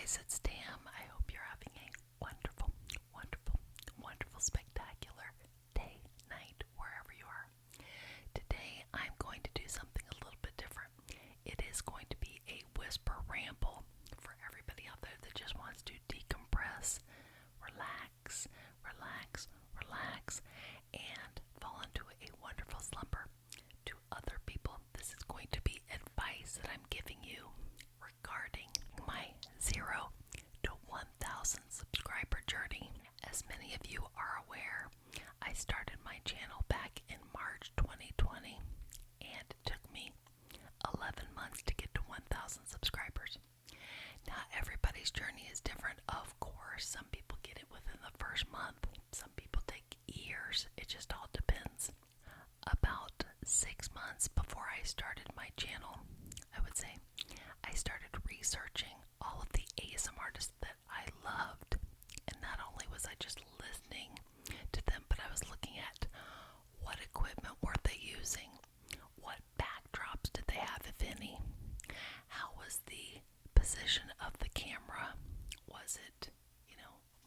guys, it's Tam. I hope you're having a wonderful, wonderful, wonderful, spectacular day, night, wherever you are. Today, I'm going to do something a little bit different. It is going to be a whisper ramble for everybody out there that just wants to decompress, relax, relax, relax, and fall into a wonderful slumber. To other people, this is going to be advice that I'm giving you regarding my 0 to 1,000 subscriber journey. As many of you are aware, I started my channel back in March 2020, and it took me 11 months to get to 1,000 subscribers. Now, everybody's journey is different, of course. Some people get it within the first month. Some people take years. It just all depends. About 6 months before I started my channel, I would say, I started researching all of the ASMR artists that I loved. And not only was I just listening to them, but I was looking at what equipment were they using, what backdrops did they have, if any, how was the position of the camera, was it,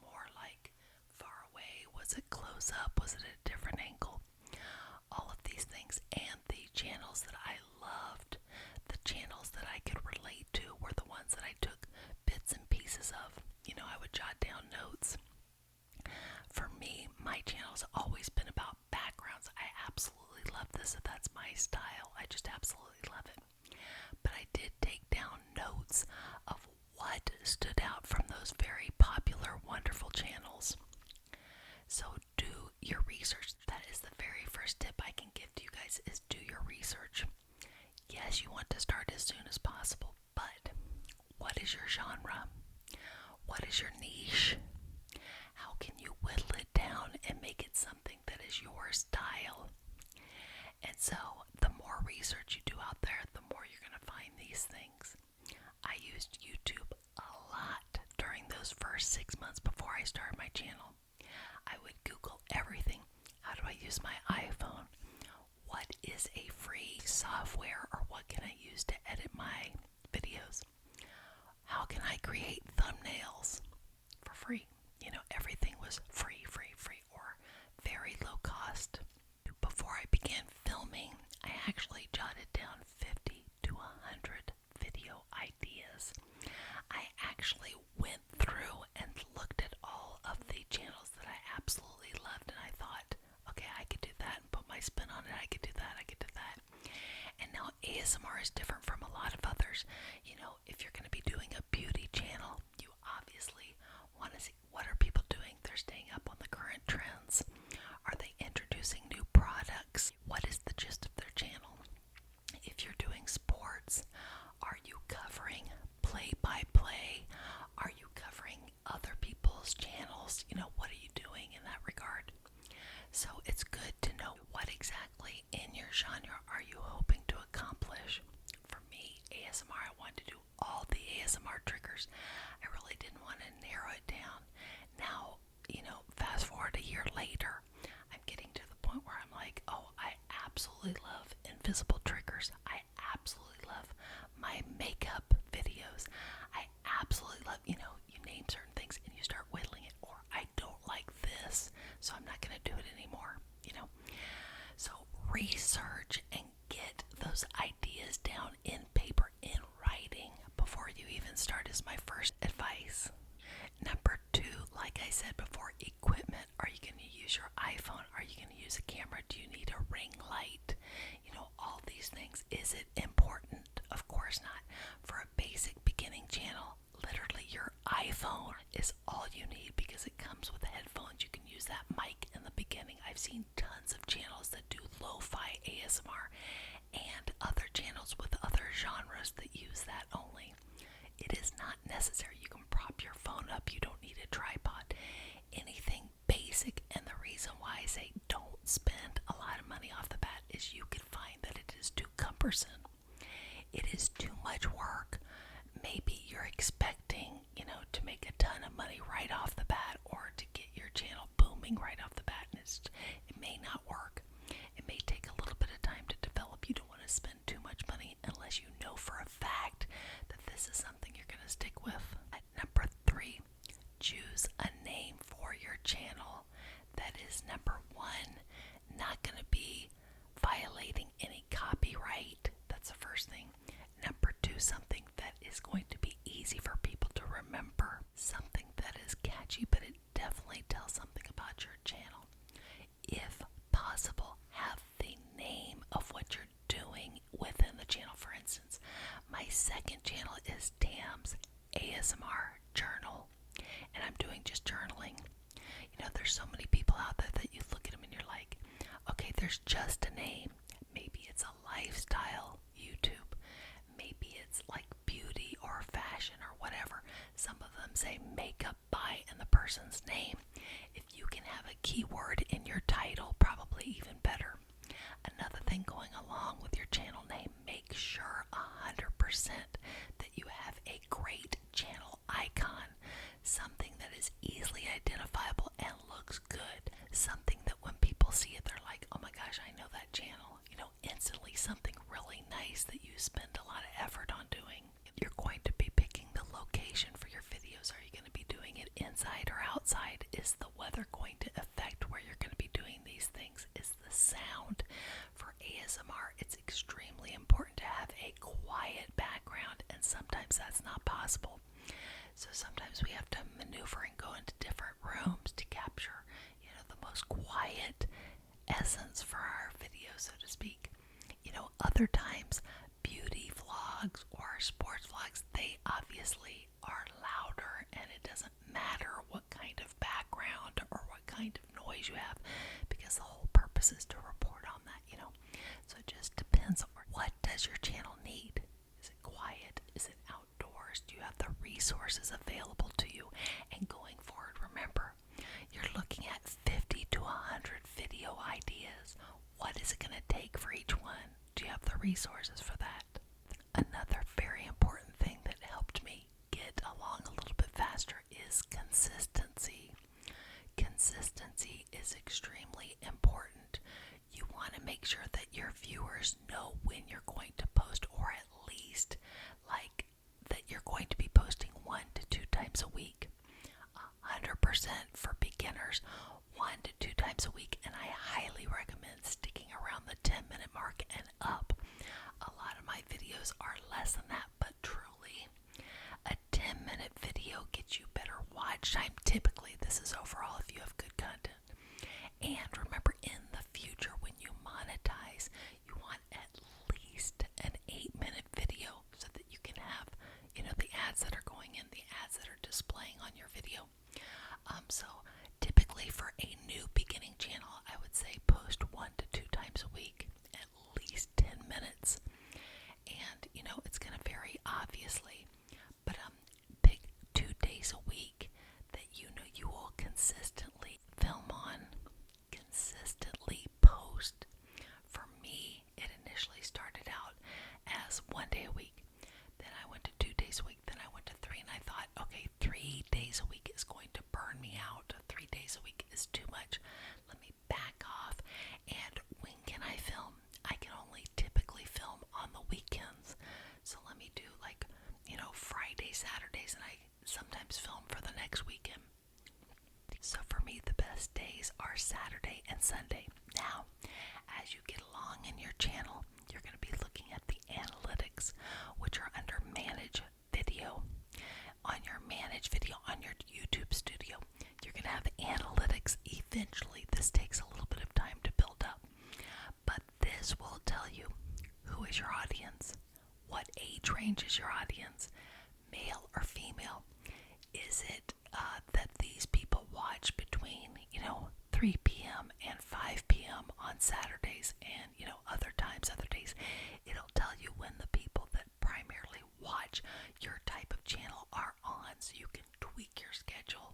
more like far away, was it close up, was it at a different angle, all of these things. And the channels that I loved, the channels that I could relate to, were the ones that I took bits and pieces of. I would jot down notes. For me, my channel's always been about backgrounds. I absolutely love this. That's my style. I just absolutely love it. But I did take down notes of what stood out from those very popular, wonderful channels. So do your research. That is the very first tip I can give to you guys, is do your research. Yes, you want to start as soon as possible, but what is your genre? What is your niche? How can you whittle it down and make it something that is your style? And so the more research you do out there, the more you're going to find these things. I used YouTube a lot during those first 6 months before I started my channel. I would Google everything. How do I use my iPhone? What is a free software, or what can I use to edit my videos? How can I create thumbnails for free? Everything was free, or very low cost. Before I began filming, I actually jotted down 50 to 100 video ideas. I actually went through and looked at all of the channels that I absolutely loved, and I thought, okay, I could do that and put my spin on it. I could do that. I could do that. And now ASMR is different from a lot of others. If you're going to be doing a beauty channel, you obviously want to see what are people doing. They're staying up on the current trends. Are they introducing new products? What is the gist of their channel? If you're doing sports, are you covering play-by-play? Are you covering other people's channels? What are you doing in that regard? So it's good to know what exactly in your genre are you hoping to accomplish. For me, ASMR, I wanted to do all the ASMR triggers. I really didn't want to narrow it down. Now, fast forward a year later, I'm getting to the point where I'm like, oh, I absolutely love invisible triggers. I absolutely love my makeup videos. I absolutely love, you name certain things and you start whittling it, or I don't like this, so I'm not going to do it anymore, So research and get those ideas down in paper, in writing, before you even start, is my first advice. Number 2, like I said before, equipment. Are you going to use your iPhone? Are you going to use a camera? Do you need a ring light? All these things. Is it important? Of course not. For a basic beginning channel, literally your iPhone is all you need, because it comes with headphones. You can use that mic in the beginning. I've seen tons of channels that do lo-fi ASMR and other channels with other genres that use that only. It is not necessary. You can prop your phone up. You don't need a tripod. Anything basic. And the reason why I say don't spend a lot of money off the bat is you can find that it is too cumbersome. It is too much work. Maybe you're expecting, to make a ton of money right off the bat, or to get your channel booming right off the bat, and it may not work. It may take a little bit of time to develop. You don't want to spend too much money unless you know for a fact that this is something you're going to stick with. say makeup by and the person's name. If you can have a keyword in your title, probably even better. Another thing going along with your channel name, make sure 100% that you have a great channel icon, something that is easily identifiable and looks good, something that when people see it, they're like, oh my gosh, I know that channel. Instantly something really nice that you spend a lot of effort on doing. You're going to be picking the location for your videos. Are you going to be doing it inside or outside? Is the weather going to affect where you're going to be doing these things? Is the sound for ASMR? It's extremely important to have a quiet background, and sometimes that's not possible. So sometimes we have to maneuver and go into different rooms to capture, the most quiet essence for our video, so to speak. Other times, beauty vlogs or sports vlogs, they obviously are louder, and it doesn't matter what kind of background or what kind of noise you have, because the whole purpose is to report on that, So it just depends on what does your channel need. Is it quiet? Is it outdoors? Do you have the resources available to you? And going forward, remember, you're looking at 50 to 100 video ideas. What is it going to take for each one? Do you have the resources for that? Another very important thing that helped me get along a little bit faster is consistency. Consistency is extremely important. You want to make sure that your viewers know when you're going to post, or at least that you're going to be posting 1 to 2 times a week. 100% for beginners, 1 to 2 times a week, and I highly recommend sticking around the 10-minute mark and up. A lot of my videos are less than that, but truly, a 10-minute video gets you better watch time. Typically, this is overall if you have good content. And remember, in the future, when you monetize, you want at least an 8-minute video so that you can have, the ads that are going in, the ads that are displaying on your video. So typically for a new beginning channel, I would say post 1 to 2 times a week, at least 10 minutes. And, it's going to vary, obviously, but pick 2 days a week that you will consistently film on, consistently post. For me, it initially started out as 1 day a week. Then I went to 2 days a week. Then I went to 3, and I thought, okay, 3 days a week is going to burn me out. 3 days a week is too much. Let me back off. And when can I film? I can only typically film on the weekends. So let me do Fridays, Saturdays, and I sometimes film for the next weekend. So for me, the best days are Saturday and Sunday. Now, as you get along in your channel, you're going to be looking at the analytics, which are under Manage Video. On your Manage Video on your YouTube studio, you're going to have analytics. Eventually, this takes a little bit of time to build up, but this will tell you who is your audience, what age range is your audience, male or female. Is it that these people watch between 3 p.m. and 5 p.m. on Saturdays, and other days? It'll tell you when the people that primarily watch your type of channel are on, so you can tweak your schedule.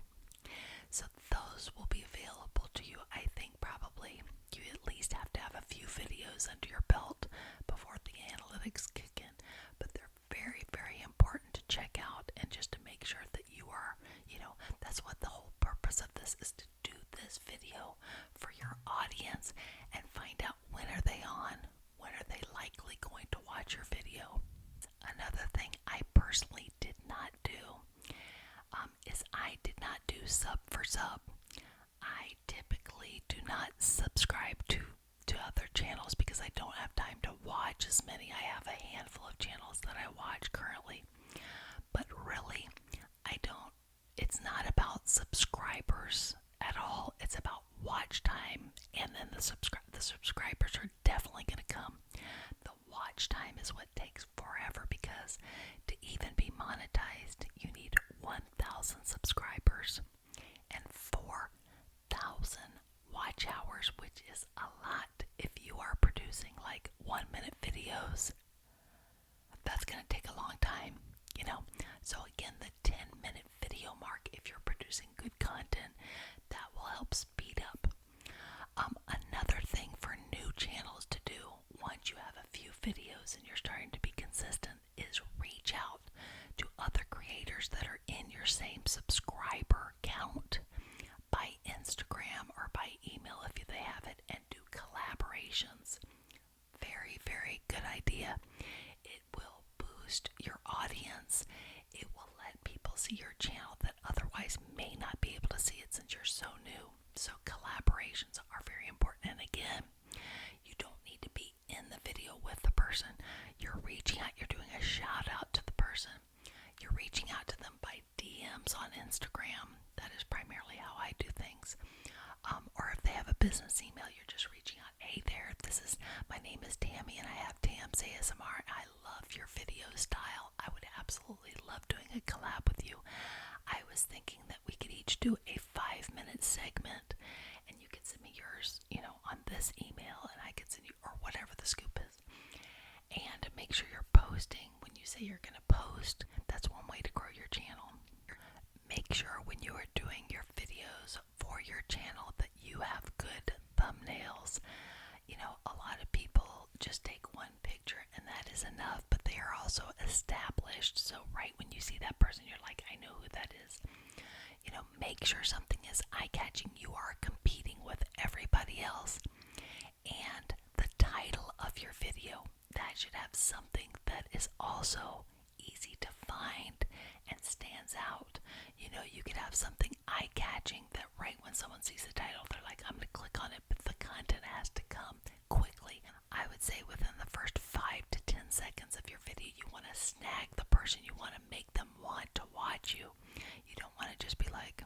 So those will be available to you. I think probably you at least have to have a few videos under your belt before the analytics kick in, but they're very, very important to check out, and just to make sure that you are, that's what the whole purpose of this is, to do this video for your audience and find out when are they on, when are they likely going to watch your video. Another thing I personally did not do is I did not do sub for sub. I typically do not subscribe to other channels because I don't have time to watch as many. I have a handful of channels that I watch currently, but really, I don't. It's not about subscribers at all. It's about watch time, and then the subscribers are definitely going to come. The watch time is what takes forever, because to even be monetized, you need 1,000 subscribers and 4,000 watch hours, which is a lot. If you are producing 1-minute videos, that's going to take a long time, So again, the 10-minute video producing good content that will help speed up. Another thing for new channels to do once you have a few videos and you're starting to be consistent is reach out to other creators that are in your same subscriber count by Instagram or by email if they have it, and do collaborations. Very, very good idea. It will boost your audience. It will let people see your channel that otherwise may not be able to see it since you're so new. So collaborations are very important. And again, you don't need to be in the video with the person. You're reaching out, you're doing a shout out to the person. You're reaching out to them by DMs on Instagram. That is primarily how I do things. Or if they have a business email, you're just reaching out. Hey there, my name is Tammy and I have Tam's ASMR. I love your video style. I would absolutely love doing a collab with you. I was thinking that we could each do a 5-minute segment and you could send me yours, on this email, and I could send you, or whatever the scoop is. And make sure you're posting when you say you're going to post. That's one way to grow your channel. Make sure when you are doing your videos for your channel that you have good thumbnails. A lot of people just take one picture and that is enough, but they are also established. So right when you see that person, you're like, I know who that is. Make sure something is eye-catching. You are competing with everybody else. And the title of your video, that should have something that is also easy to find and stands out. You could have something eye-catching that right when someone sees the title, they're like, I'm going to click on it, but the content has to come quickly. I would say within the first 5 to 10 seconds of your video, you want to snag the person. You want to make them want to watch you. You don't want to just be like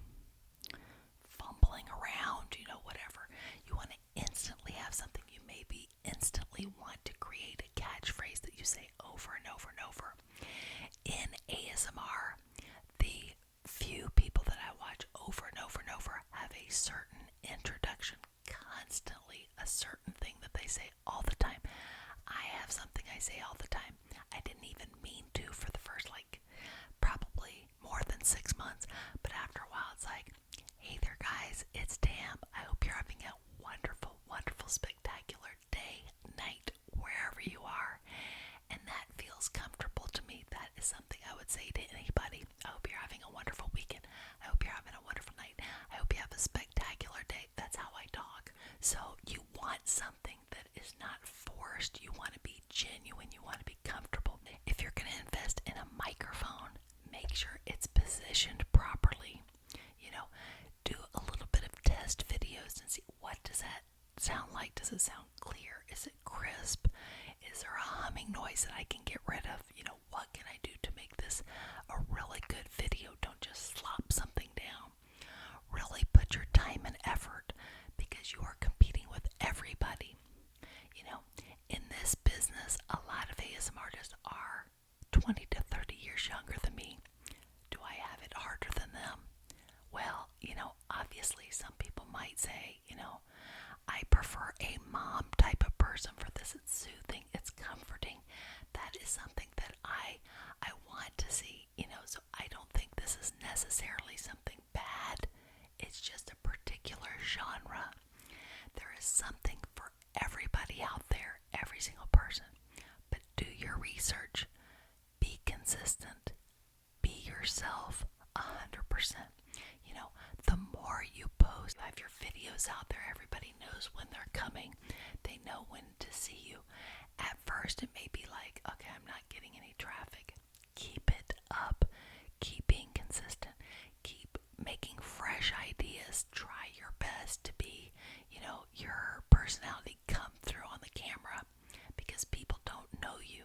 fumbling around, whatever. You want to instantly have something. You maybe instantly want to create a catchphrase that you say over and over and over. In ASMR, the few people that I watch over and over and over have a certain introduction constantly, a certain thing that they say all the time. I have something I say all the time. I didn't even mean to for the first probably more than 6 months, but after a while it's like, hey there guys, it's Tam. I hope you're having a wonderful, wonderful, spectacular day, night, wherever you are. And that feels comfortable to me. That is something I would say to anybody. I hope you're having a wonderful weekend. I hope you're having a wonderful night. I hope you have a spectacular day. That's how I talk. So you want something that is not forced. You want to be genuine. You want to be comfortable. If you're going to invest in a microphone, make sure it's positioned properly. Do a little bit of test videos and see, what does that sound like? Does it sound clear? Is it crisp? Is there a humming noise that I can get rid of? What can I do to make this a really good video? Don't just slop something down. Really put your time and effort, because you are competing with everybody. In this business, a lot of ASMR artists are 20 to 30 years younger than me. Do I have it harder than them? Well, obviously some people might say, I prefer a mom type of person for this. It's soothing, it's comforting. That is something that I want to see, so I don't think this is necessarily something bad. It's just a particular genre. There is something for everybody out there, every single person. But do your research. Be consistent. Be yourself 100%. The more you post, have your videos out there, everybody knows when they're coming. They know when to see you. At first, it may be like, okay, I'm not getting any traffic. Keep it up. Keep being consistent. Keep making fresh ideas. Try your best to be, your personality come through on the camera, because people don't know you.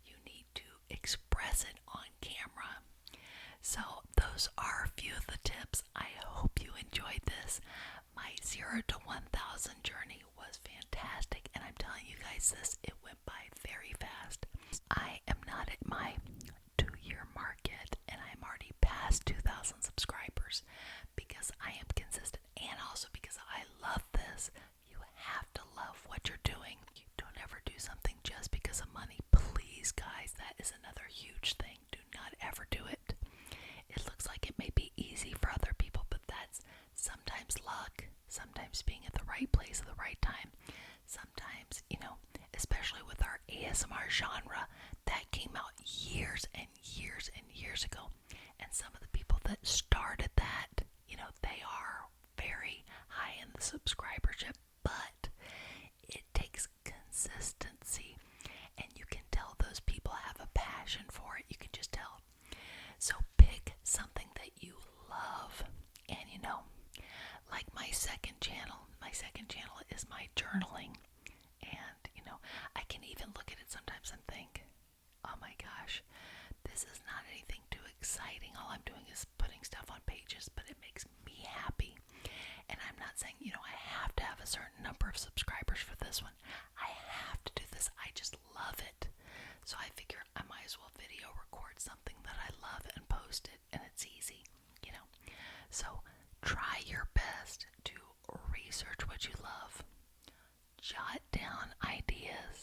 You need to express it on camera. So those are a few of the tips. I hope you enjoyed this. My 0 to 1,000 journey was fantastic, and I'm telling you guys this, it went by very fast. I am not at my 2-year mark yet, and I'm already past 2,000 subscribers, because I am consistent, and also because I love this. You have to love what you're doing. You don't ever do something just because of money. Please, guys, that is another huge thing. Do not ever do it. It looks like it may be easy for other people, sometimes being at the right place at the right time. Sometimes, especially with our ASMR genre, that came out years and years and years ago. And some of the people that started that, they are very high in the subscribership, but it takes consistency, and you can tell those people have a passion for it. You can just tell. So pick something that you love. And like my second channel is my journaling. And I can even look at it sometimes and think, oh my gosh, this is not anything too exciting. All I'm doing is putting stuff on pages, but it makes me happy. And I'm not saying, I have to have a certain number of subscribers for this one. I have to do this. I just love it. So I figure I might as well video record something that I love and post it, and it's easy, So try your best to research what you love. Jot down ideas